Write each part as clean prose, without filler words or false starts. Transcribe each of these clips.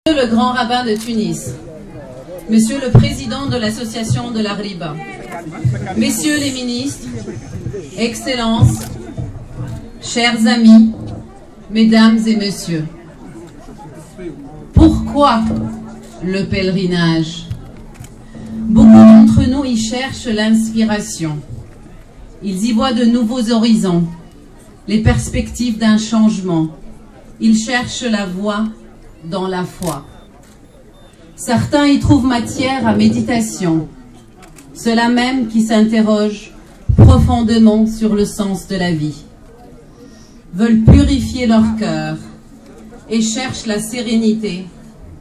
Le grand rabbin de Tunis, Monsieur le président de l'association de l'Aghriba, Messieurs les ministres, Excellences, chers amis, Mesdames et Messieurs, pourquoi le pèlerinage? Beaucoup d'entre nous y cherchent l'inspiration. Ils y voient de nouveaux horizons, les perspectives d'un changement. Ils cherchent la voie dans la foi. Certains y trouvent matière à méditation, ceux-là même qui s'interrogent profondément sur le sens de la vie, veulent purifier leur cœur et cherchent la sérénité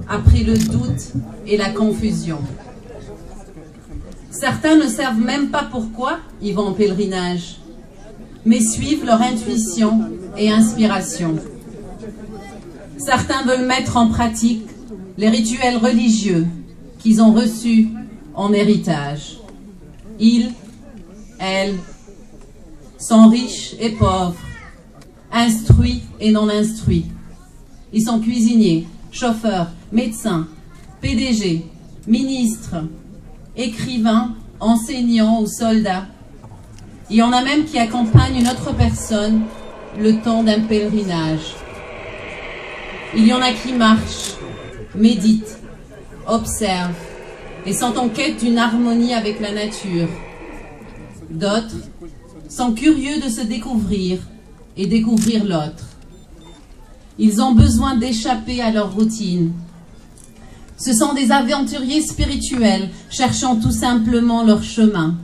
après le doute et la confusion. Certains ne savent même pas pourquoi ils vont en pèlerinage, mais suivent leur intuition et inspiration. Certains veulent mettre en pratique les rituels religieux qu'ils ont reçus en héritage. Ils, elles, sont riches et pauvres, instruits et non instruits. Ils sont cuisiniers, chauffeurs, médecins, PDG, ministres, écrivains, enseignants ou soldats. Il y en a même qui accompagnent une autre personne le temps d'un pèlerinage. Il y en a qui marchent, méditent, observent et sont en quête d'une harmonie avec la nature. D'autres sont curieux de se découvrir et découvrir l'autre. Ils ont besoin d'échapper à leur routine. Ce sont des aventuriers spirituels cherchant tout simplement leur chemin.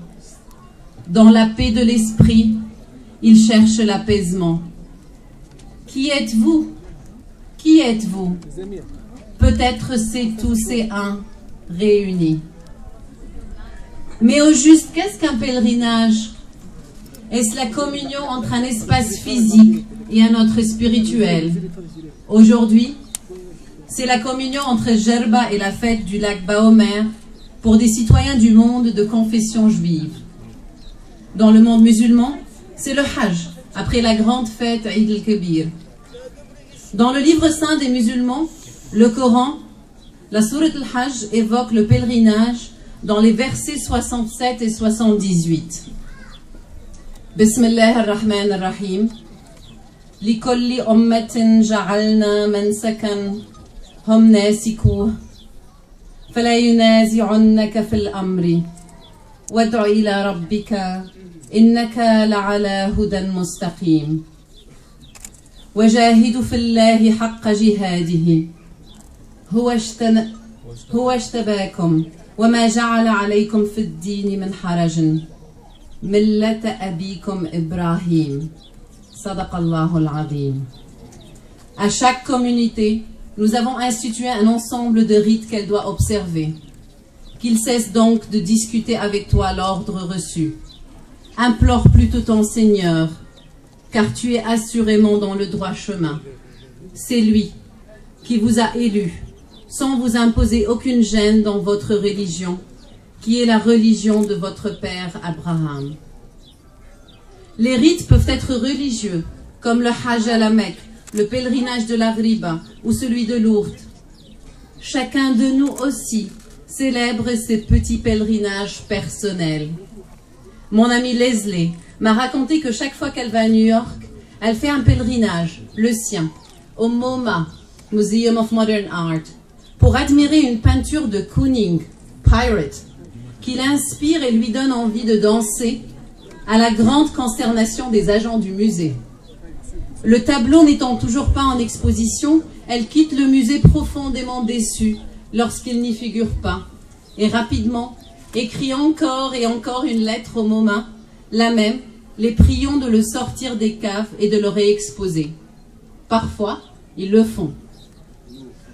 Dans la paix de l'esprit, ils cherchent l'apaisement. Qui êtes-vous? Qui êtes-vous? Peut-être c'est tous et un réunis. Mais au juste, qu'est-ce qu'un pèlerinage? Est-ce la communion entre un espace physique et un autre spirituel? Aujourd'hui, c'est la communion entre Jerba et la fête du lac Baomer pour des citoyens du monde de confession juive. Dans le monde musulman, c'est le Hajj, après la grande fête Eid el-Kebir. Dans le livre saint des musulmans, le Coran, la sourate al-Hajj évoque le pèlerinage dans les versets 67 et 78. Bismillah ar-Rahman ar-Rahim. Likolli ummatin ja'alna mansakan hum nasikuh fala yunazi'unnaka fil amri wad'u ila rabbika innaka la'ala hudan mustaqim. وجاهدوا في الله حق جهاده هو اجتباكم وما جعل عليكم في الدين من حرج ملة أبيكم إبراهيم صدق الله العظيم. À chaque communauté, nous avons institué un ensemble de rites qu'elle doit observer. Qu'il cesse donc de discuter avec toi l'ordre reçu. Implore plutôt ton Seigneur, car tu es assurément dans le droit chemin. C'est lui qui vous a élu, sans vous imposer aucune gêne dans votre religion, qui est la religion de votre père Abraham. Les rites peuvent être religieux, comme le Hajj à la Mecque, le pèlerinage de l'Aghriba ou celui de Lourdes. Chacun de nous aussi célèbre ses petits pèlerinages personnels. Mon amie Leslie m'a raconté que chaque fois qu'elle va à New York, elle fait un pèlerinage, le sien, au MoMA, Museum of Modern Art, pour admirer une peinture de Kooning, Pirate, qui l'inspire et lui donne envie de danser, à la grande consternation des agents du musée. Le tableau n'étant toujours pas en exposition, elle quitte le musée profondément déçue lorsqu'il n'y figure pas, et rapidement écrit encore et encore une lettre au MoMA, la même, les prions de le sortir des caves et de le réexposer. Parfois, ils le font.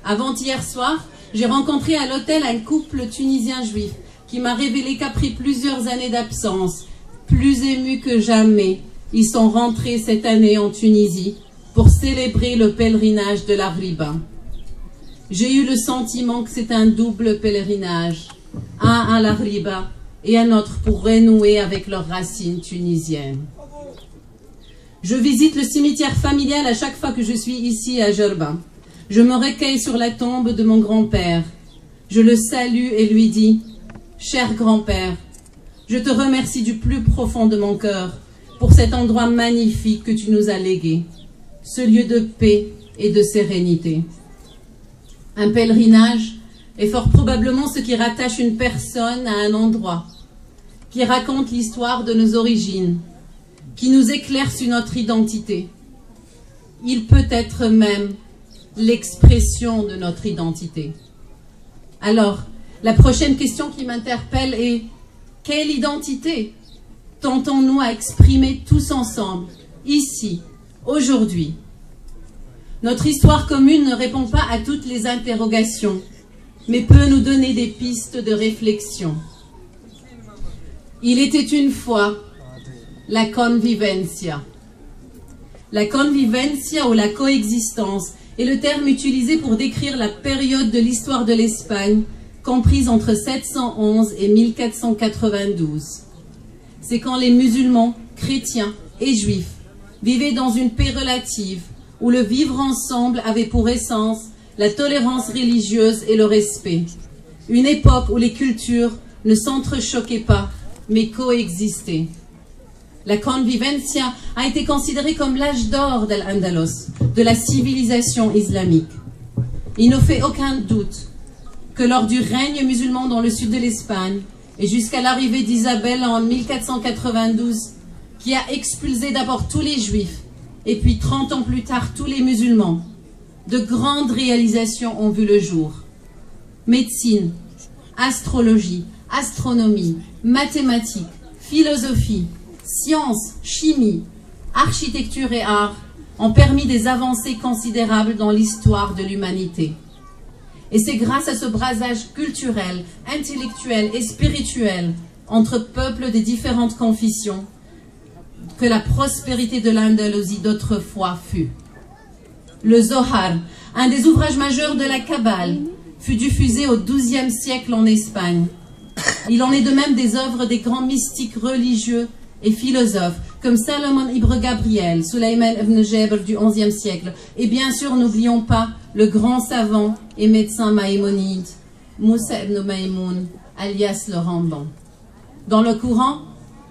Avant-hier soir, j'ai rencontré à l'hôtel un couple tunisien juif qui m'a révélé qu'après plusieurs années d'absence, plus émus que jamais, ils sont rentrés cette année en Tunisie pour célébrer le pèlerinage de l'Aghriba. J'ai eu le sentiment que c'est un double pèlerinage, un à l'Aghriba et un autre pour renouer avec leurs racines tunisiennes. Je visite le cimetière familial à chaque fois que je suis ici à Jerba. je me recueille sur la tombe de mon grand-père. Je le salue et lui dis, « Cher grand-père, je te remercie du plus profond de mon cœur pour cet endroit magnifique que tu nous as légué, ce lieu de paix et de sérénité. » Un pèlerinage est fort probablement ce qui rattache une personne à un endroit, qui raconte l'histoire de nos origines, qui nous éclaire sur notre identité. Il peut être même l'expression de notre identité. Alors, la prochaine question qui m'interpelle est « Quelle identité tentons-nous à exprimer tous ensemble, ici, aujourd'hui ?» Notre histoire commune ne répond pas à toutes les interrogations, mais peut nous donner des pistes de réflexion. Il était une fois la convivencia. La convivencia ou la coexistence est le terme utilisé pour décrire la période de l'histoire de l'Espagne comprise entre 711 et 1492. C'est quand les musulmans, chrétiens et juifs vivaient dans une paix relative où le vivre ensemble avait pour essence la tolérance religieuse et le respect. Une époque où les cultures ne s'entrechoquaient pas, mais coexistaient. La convivencia a été considérée comme l'âge d'or d'Al-Andalus, de la civilisation islamique. Il ne fait aucun doute que lors du règne musulman dans le sud de l'Espagne et jusqu'à l'arrivée d'Isabelle en 1492, qui a expulsé d'abord tous les juifs et puis 30 ans plus tard tous les musulmans, de grandes réalisations ont vu le jour. Médecine, astrologie, astronomie, mathématiques, philosophie, sciences, chimie, architecture et art ont permis des avancées considérables dans l'histoire de l'humanité. Et c'est grâce à ce brassage culturel, intellectuel et spirituel entre peuples des différentes confessions que la prospérité de l'Andalousie d'autrefois fut. Le Zohar, un des ouvrages majeurs de la Kabbale, fut diffusé au XIIe siècle en Espagne. Il en est de même des œuvres des grands mystiques religieux et philosophes comme Salomon ibn Gabriel, Sulayman ibn Jabr du XIe siècle, et bien sûr n'oublions pas le grand savant et médecin maïmonide, Moussa ibn Maïmoun, alias le Ramban. Dans le Coran,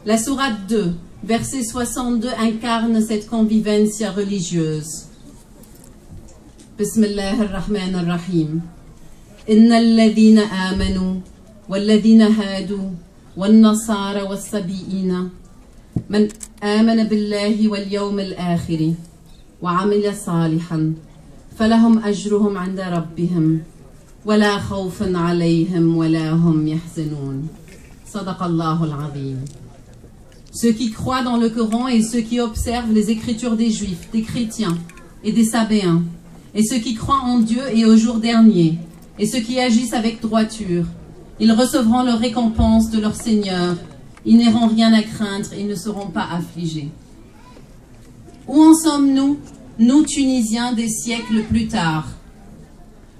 la sourate 2, verset 62 incarne cette convivencia religieuse. Bismillah ar-Rahman ar-Rahim. Inna alladhina amanu walladhina hadu wal-nasara wal-sabi'ina man amana billahi wal-yawm al-akhiri wa amila salihan falahum ajruhum 'inda rabbihim wa la khawfun 'alayhim wa la hum yahzanun. Sadaqallahu al-'azim. Ceux qui croient dans le Coran et ceux qui observent les écritures des Juifs, des chrétiens et des Sabéens, et ceux qui croient en Dieu et au jour dernier, et ceux qui agissent avec droiture, ils recevront leur récompense de leur Seigneur, ils n'auront rien à craindre et ne seront pas affligés. Où en sommes-nous, nous Tunisiens des siècles plus tard?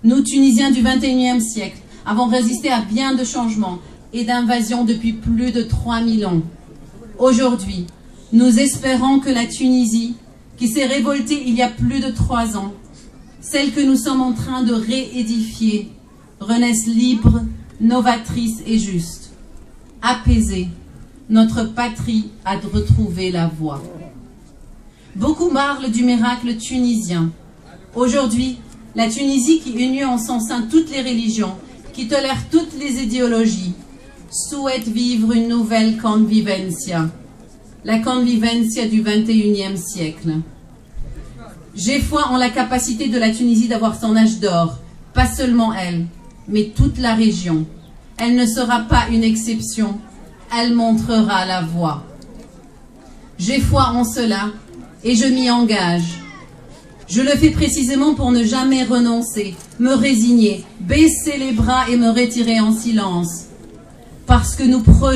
Nous Tunisiens du XXIe siècle avons résisté à bien de changements et d'invasions depuis plus de 3000 ans. Aujourd'hui, nous espérons que la Tunisie, qui s'est révoltée il y a plus de 3 ans, celle que nous sommes en train de réédifier, renaisse libre, novatrice et juste. Apaisée, notre patrie a retrouvé la voie. Beaucoup parlent du miracle tunisien. Aujourd'hui, la Tunisie qui unit en son sein toutes les religions, qui tolère toutes les idéologies, souhaite vivre une nouvelle convivencia, la convivencia du XXIe siècle. J'ai foi en la capacité de la Tunisie d'avoir son âge d'or, pas seulement elle, mais toute la région. Elle ne sera pas une exception, elle montrera la voie. J'ai foi en cela et je m'y engage. Je le fais précisément pour ne jamais renoncer, me résigner, baisser les bras et me retirer en silence. Parce que nous projetons